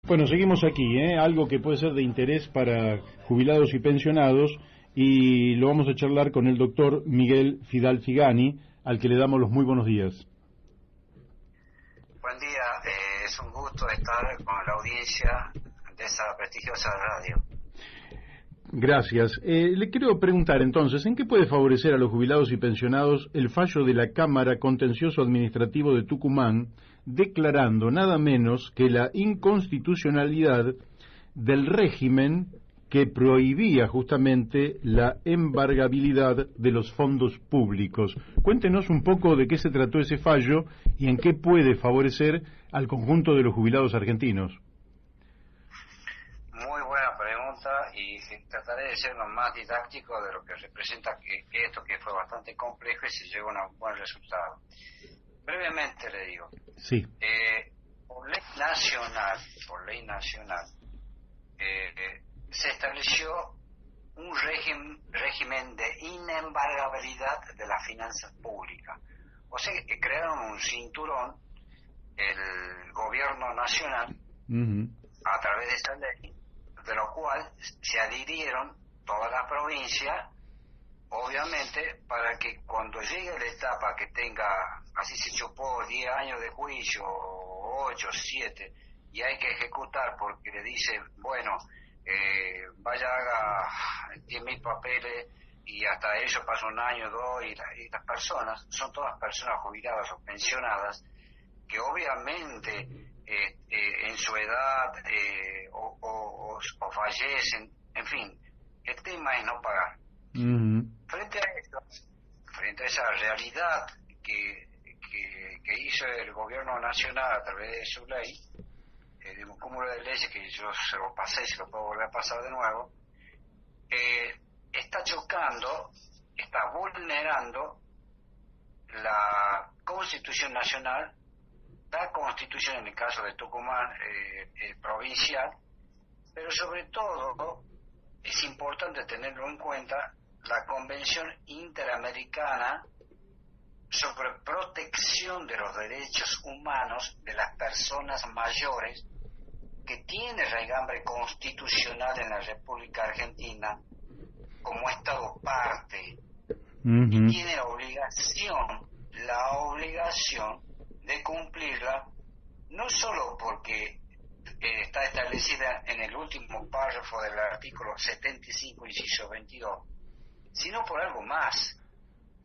Bueno, seguimos aquí, algo que puede ser de interés para jubilados y pensionados, y lo vamos a charlar con el doctor Miguel Fidal Figani, al que le damos los muy buenos días. Buen día, es un gusto estar con la audiencia de esa prestigiosa radio. Gracias. Le quiero preguntar entonces, ¿en qué puede favorecer a los jubilados y pensionados el fallo de la Cámara Contencioso Administrativo de Tucumán, declarando nada menos que la inconstitucionalidad del régimen que prohibía justamente la embargabilidad de los fondos públicos? Cuéntenos un poco de qué se trató ese fallo y en qué puede favorecer al conjunto de los jubilados argentinos. Muy buena pregunta y trataré de ser lo más didáctico de lo que representa que esto que fue bastante complejo y se llegó a un buen resultado. Brevemente le digo. Sí. Por ley nacional, se estableció un régimen de inembargabilidad de las finanzas públicas. O sea que crearon un cinturón, el gobierno nacional, a través de esta ley, de lo cual se adhirieron todas las provincias, obviamente, para que cuando llegue la etapa que tenga, así se chupó, 10 años de juicio, 8, 7, y hay que ejecutar porque le dice, bueno, vaya, haga 10.000 papeles, y hasta eso pasa un año, 2, y las personas, son todas personas jubiladas o pensionadas, que obviamente en su edad o fallecen, en fin, el tema es no pagar. Frente a esa realidad que hizo el gobierno nacional a través de su ley, de un cúmulo de leyes que yo se lo pasé y se lo puedo volver a pasar de nuevo, está chocando, está vulnerando la Constitución Nacional, la Constitución en el caso de Tucumán provincial, pero sobre todo es importante tenerlo en cuenta la Convención Interamericana sobre Protección de los Derechos Humanos de las Personas Mayores, que tiene raigambre constitucional en la República Argentina como Estado parte, y tiene la obligación de cumplirla, no solo porque está establecida en el último párrafo del artículo 75, inciso 22, sino por algo más,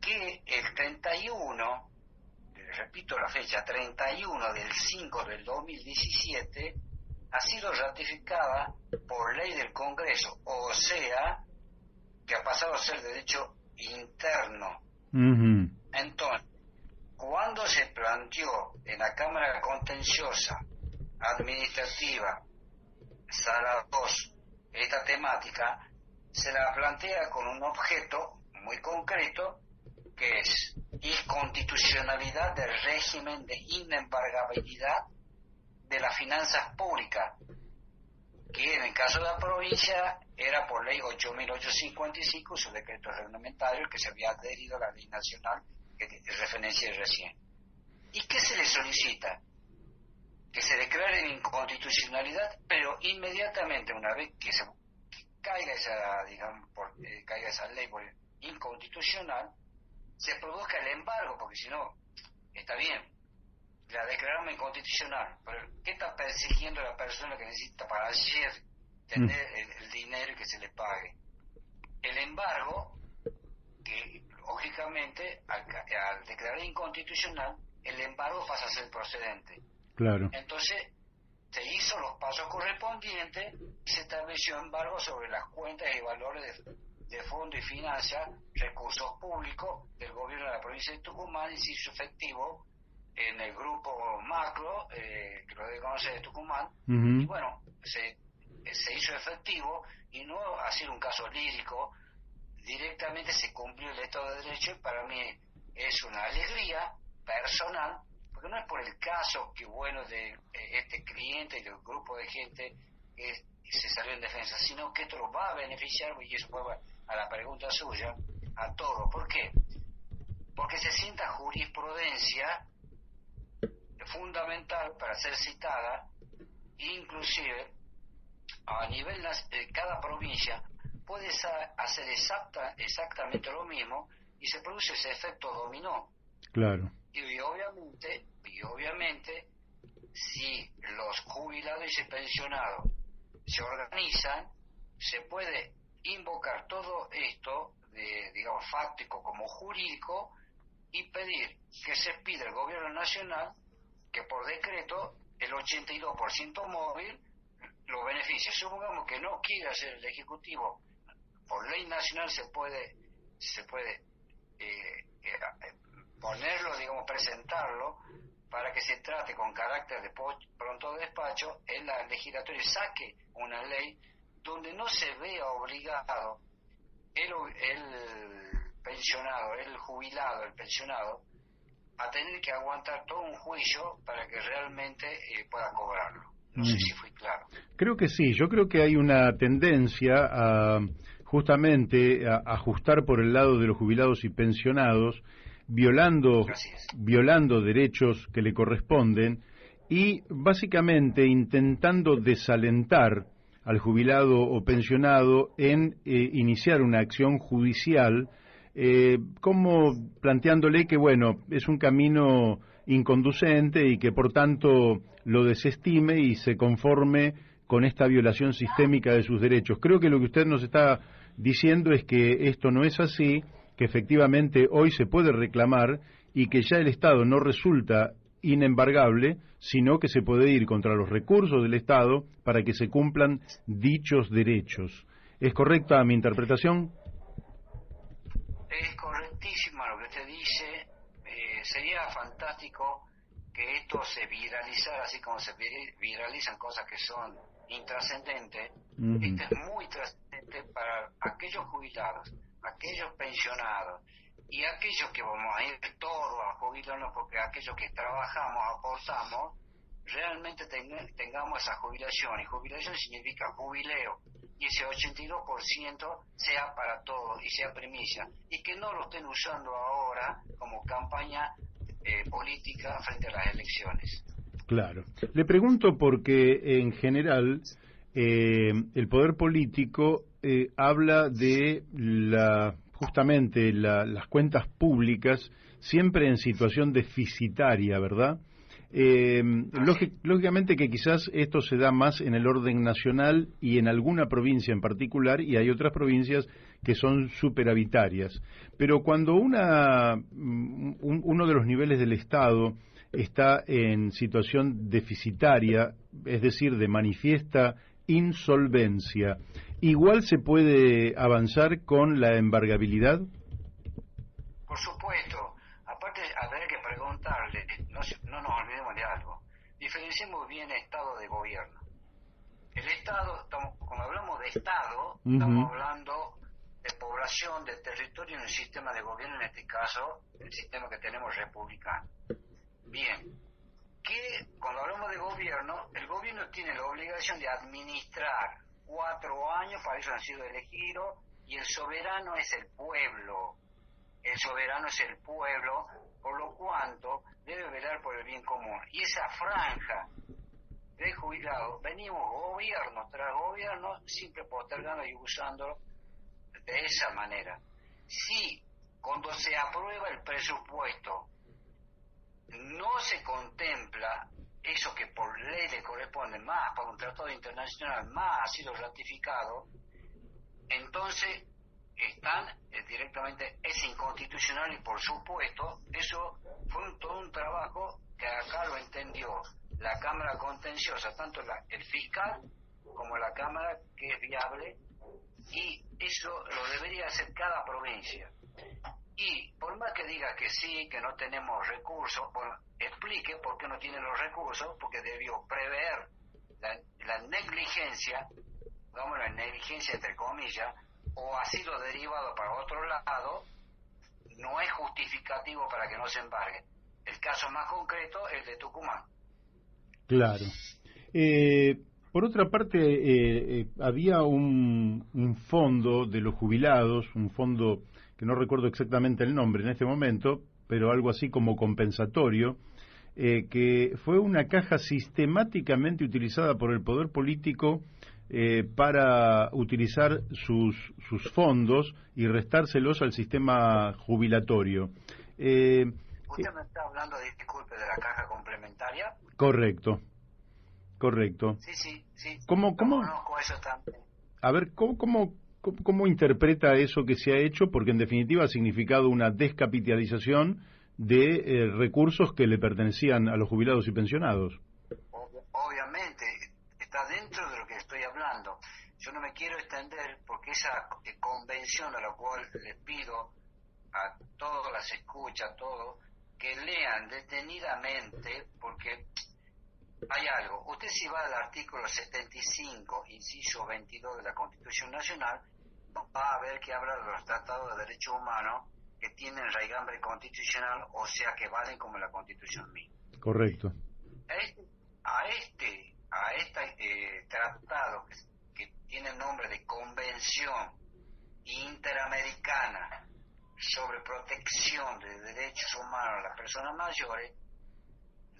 que el 31, repito la fecha, 31 del 5 del 2017, ha sido ratificada por ley del Congreso, o sea, que ha pasado a ser derecho interno. Entonces, cuando se planteó en la Cámara Contenciosa Administrativa, Sala 2, esta temática, se la plantea con un objeto muy concreto, que es inconstitucionalidad del régimen de inembargabilidad de las finanzas públicas, que en el caso de la provincia era por ley 8.855, su decreto reglamentario, que se había adherido a la ley nacional que referencié recién. ¿Y qué se le solicita? Que se declare inconstitucionalidad, pero inmediatamente, una vez que se caiga esa ley por inconstitucional, se produzca el embargo, porque si no, está bien, la declaramos inconstitucional, pero ¿qué está persiguiendo la persona que necesita para ayer tener el dinero y que se le pague? El embargo, que lógicamente al declarar inconstitucional, el embargo pasa a ser procedente. Claro. Entonces se hizo los pasos correspondientes y se estableció embargo sobre las cuentas y valores de fondo y finanzas, recursos públicos del gobierno de la provincia de Tucumán, y se hizo efectivo en el grupo macro, que lo debe conocer, de Tucumán, y bueno, se hizo efectivo, y no ha sido un caso lírico, directamente se cumplió el Estado de Derecho, y para mí es una alegría personal, porque no es por el caso que bueno de este cliente y del grupo de gente que se salió en defensa, sino que esto lo va a beneficiar, y eso fue a la pregunta suya, a todos. ¿Por qué? Porque se sienta jurisprudencia fundamental para ser citada inclusive a nivel cada provincia puede hacer exactamente lo mismo y se produce ese efecto dominó. Claro. Y obviamente si los jubilados y pensionados se organizan, se puede invocar todo esto, digamos, fáctico como jurídico, y pedir que se pida al gobierno nacional que por decreto el 82% móvil lo beneficie. Supongamos que no quiere hacer el Ejecutivo, por ley nacional se puede ponerlo, digamos, presentarlo para que se trate con carácter de pronto despacho en la legislatura y saque una ley donde no se vea obligado el pensionado, el jubilado, el pensionado, a tener que aguantar todo un juicio para que realmente pueda cobrarlo. No sé si fui claro. Creo que sí. Yo creo que hay una tendencia a justamente a ajustar por el lado de los jubilados y pensionados, violando derechos que le corresponden y básicamente intentando desalentar al jubilado o pensionado en iniciar una acción judicial, como planteándole que, bueno, es un camino inconducente y que por tanto lo desestime y se conforme con esta violación sistémica de sus derechos. Creo que lo que usted nos está diciendo es que esto no es así, que efectivamente hoy se puede reclamar y que ya el Estado no resulta inembargable, sino que se puede ir contra los recursos del Estado para que se cumplan dichos derechos. ¿Es correcta mi interpretación? Es correctísima lo que usted dice. Sería fantástico que esto se viralizara, así como se viralizan cosas que son intrascendentes. Esto es muy trascendente para aquellos jubilados, aquellos pensionados y aquellos que vamos a ir todos a jubilarnos, porque aquellos que trabajamos, aportamos, realmente tengamos esa jubilación. Y jubilación significa jubileo, y ese 82% sea para todos y sea primicia, y que no lo estén usando ahora como campaña política frente a las elecciones. Claro. Le pregunto porque en general el poder político habla de justamente las cuentas públicas siempre en situación deficitaria, ¿verdad? Lógicamente que quizás esto se da más en el orden nacional y en alguna provincia en particular, y hay otras provincias que son superavitarias. Pero cuando uno de los niveles del Estado está en situación deficitaria, es decir, de manifiesta insolvencia, ¿igual se puede avanzar con la embargabilidad? Por supuesto. Aparte, habría que preguntarle, no nos olvidemos de algo. Diferenciemos bien Estado de gobierno. El Estado, cuando hablamos de Estado, estamos hablando de población, de territorio en el sistema de gobierno, en este caso, el sistema que tenemos republicano. Bien, que cuando hablamos de gobierno, el gobierno tiene la obligación de administrar 4 años, para eso han sido elegidos, y el soberano es el pueblo. El soberano es el pueblo, por lo cuanto debe velar por el bien común. Y esa franja de jubilados, venimos gobierno tras gobierno, siempre postergando y usándolo de esa manera. Si cuando se aprueba el presupuesto no se contempla eso que por ley le corresponde, más por un tratado internacional, más ha sido ratificado, entonces están directamente, es inconstitucional. Y por supuesto eso fue todo un trabajo que acá lo entendió la Cámara Contenciosa, tanto el fiscal como la Cámara, que es viable, y eso lo debería hacer cada provincia. Y por más que diga que sí, que no tenemos recursos, bueno, explique por qué no tiene los recursos, porque debió prever la negligencia, digamos la negligencia entre comillas, o ha sido derivado para otro lado, no es justificativo para que no se embargue. El caso más concreto es el de Tucumán. Claro. Por otra parte, había un fondo de los jubilados, un fondo que no recuerdo exactamente el nombre en este momento, pero algo así como compensatorio, que fue una caja sistemáticamente utilizada por el poder político para utilizar sus fondos y restárselos al sistema jubilatorio. ¿Usted me está hablando, disculpe, de la caja complementaria? Correcto, correcto. Sí. ¿Cómo? Conozco eso también. A ver, ¿cómo interpreta eso que se ha hecho? Porque en definitiva ha significado una descapitalización de recursos que le pertenecían a los jubilados y pensionados. Obviamente, está dentro de lo que estoy hablando. Yo no me quiero extender porque esa convención a la cual les pido a todos las escuchas, a todos, que lean detenidamente, porque hay algo. Usted si va al artículo 75, inciso 22 de la Constitución Nacional, va a ver que habla de los tratados de derechos humanos que tienen raigambre constitucional, o sea que valen como la Constitución misma. Correcto. A este tratado que tiene el nombre de Convención Interamericana sobre protección de derechos humanos a las personas mayores,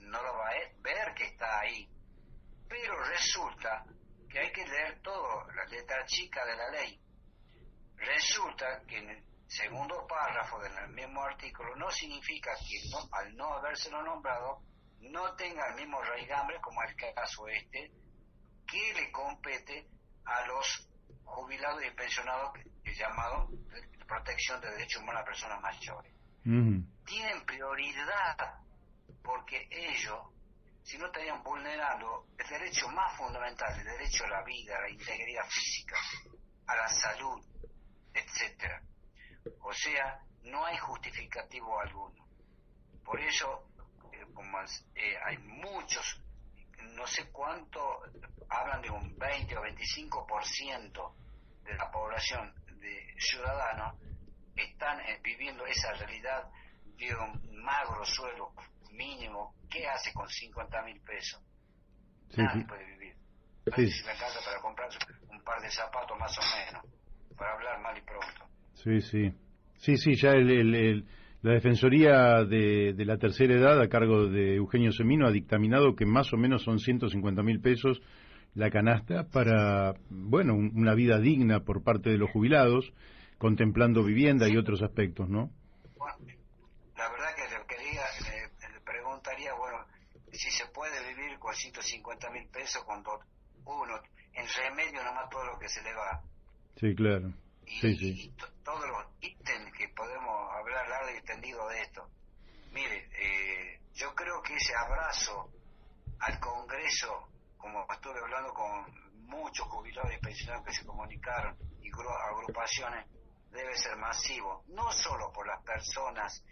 no lo va a ver que está ahí, pero resulta que hay que leer todo, la letra chica de la ley. Resulta que en el segundo párrafo del mismo artículo no significa que al no habérselo nombrado no tenga el mismo raigambre como el caso que le compete a los jubilados y pensionados, que es llamado protección de derechos humanos a personas mayores. Tienen prioridad porque ellos, si no estarían vulnerando el derecho más fundamental, el derecho a la vida, a la integridad física, a la salud, etcétera. O sea, no hay justificativo alguno. Por eso, como hay muchos, no sé cuánto, hablan de un 20 o 25% de la población de ciudadanos están viviendo esa realidad de un magro sueldo mínimo. ¿Qué hace con 50.000 pesos? Nadie puede vivir. A ver si me alcanza para comprar un par de zapatos más o menos, para hablar mal y pronto. Sí, ya la Defensoría de la Tercera Edad, a cargo de Eugenio Semino, ha dictaminado que más o menos son 150.000 pesos la canasta para, bueno, una vida digna por parte de los jubilados, contemplando vivienda y otros aspectos, ¿no? Bueno, la verdad que le preguntaría, bueno, si se puede vivir con 150.000 pesos cuando uno, en remedio nomás todo lo que se le va. Sí, claro. Y todos los ítems que podemos hablar largo y extendido de esto. Mire, yo creo que ese abrazo al Congreso, como estuve hablando con muchos jubilados y pensionados que se comunicaron y agrupaciones, debe ser masivo, no solo por las personas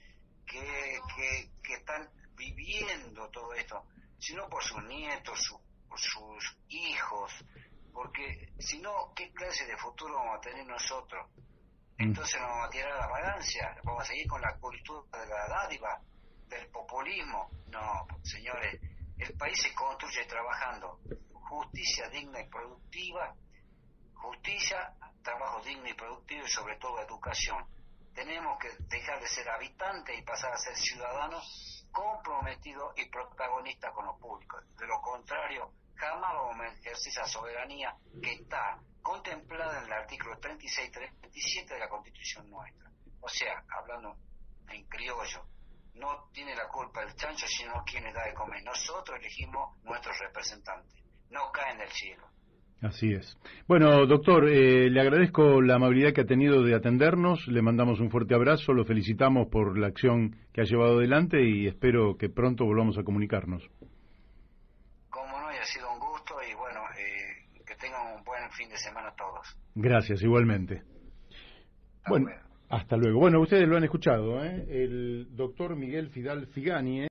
que están viviendo todo esto, sino por sus nietos, por sus hijos, porque si no, ¿qué clase de futuro vamos a tener nosotros? Entonces nos vamos a tirar a la vagancia, vamos a seguir con la cultura de la dádiva, del populismo. No, señores, el país se construye trabajando. Justicia digna y productiva, justicia, trabajo digno y productivo y sobre todo educación. Tenemos que dejar de ser habitantes y pasar a ser ciudadanos comprometidos y protagonistas con lo público. De lo contrario, jamás vamos a ejercer esa soberanía que está contemplada en el artículo 36 y 37 de la Constitución nuestra. O sea, hablando en criollo, no tiene la culpa el chancho, sino quien le da de comer. Nosotros elegimos nuestros representantes, no caen del cielo. Así es. Bueno, doctor, le agradezco la amabilidad que ha tenido de atendernos, le mandamos un fuerte abrazo, lo felicitamos por la acción que ha llevado adelante y espero que pronto volvamos a comunicarnos. Cómo no, y ha sido un gusto y bueno, que tengan un buen fin de semana todos. Gracias, igualmente. Bueno, hasta luego. Bueno, ustedes lo han escuchado, el doctor Miguel Fidal Figani,